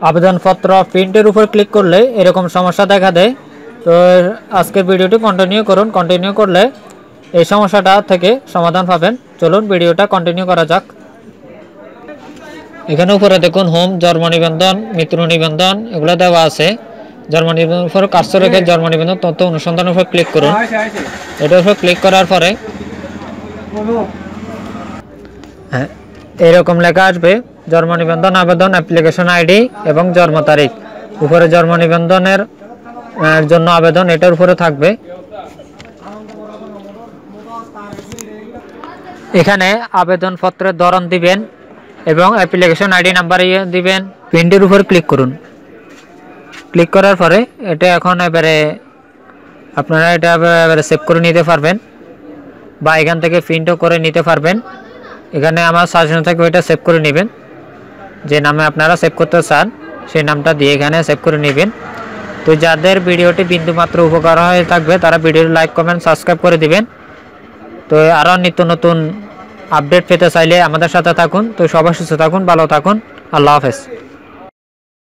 আবেদনপত্র প্রিন্টের উপর ক্লিক করলে এরকম সমস্যা দেখা দেয়। তো আজকের ভিডিওটি কন্টিনিউ করুন, কন্টিনিউ করলে এই সমস্যাটা থেকে সমাধান পাবেন। চলুন ভিডিওটা কন্টিনিউ করা যাক। এখানে উপরে দেখুন হোম, জন্ম নিবন্ধন, মৃত্যু নিবন্ধন এগুলো দেওয়া আছে। জন্ম নিবন্ধনের উপর কার্সর রেখে জন্ম নিবন্ধন তথ্য অনুসন্ধানের উপর ক্লিক করুন। এটার উপর ক্লিক করার পরে এরকম লেখা আসবে জন্ম নিবন্ধন আবেদন, অ্যাপ্লিকেশন আইডি এবং জন্ম তারিখ। উপরে জন্ম নিবন্ধনের জন্য আবেদন এটার উপরে থাকবে। এখানে আবেদনপত্রের ধরন দিবেন এবং অ্যাপ্লিকেশন আইডি নাম্বার দিবেন। প্রিন্টের উপর ক্লিক করুন। ক্লিক করার পরে এটা এখন আপনারা এটা সেভ করে নিতে পারবেন বা এখান থেকে প্রিন্টও করে নিতে পারবেন। এখানে আমার সাজেশন থেকে ওইটা সেভ করে নেবেন, যে নামে আপনারা সেভ করতে চান সেই নামটা দিয়ে এখানে সেভ করে নেবেন। তো যাদের ভিডিওটি বিন্দুমাত্র উপকার হয়ে থাকবে তারা ভিডিওটি লাইক, কমেন্ট, সাবস্ক্রাইব করে দিবেন। তো আরও নিত্য নতুন আপডেট পেতে চাইলে আমাদের সাথে থাকুন। তো সবাই সুস্থ থাকুন, ভালো থাকুন, আল্লাহ হাফেজ।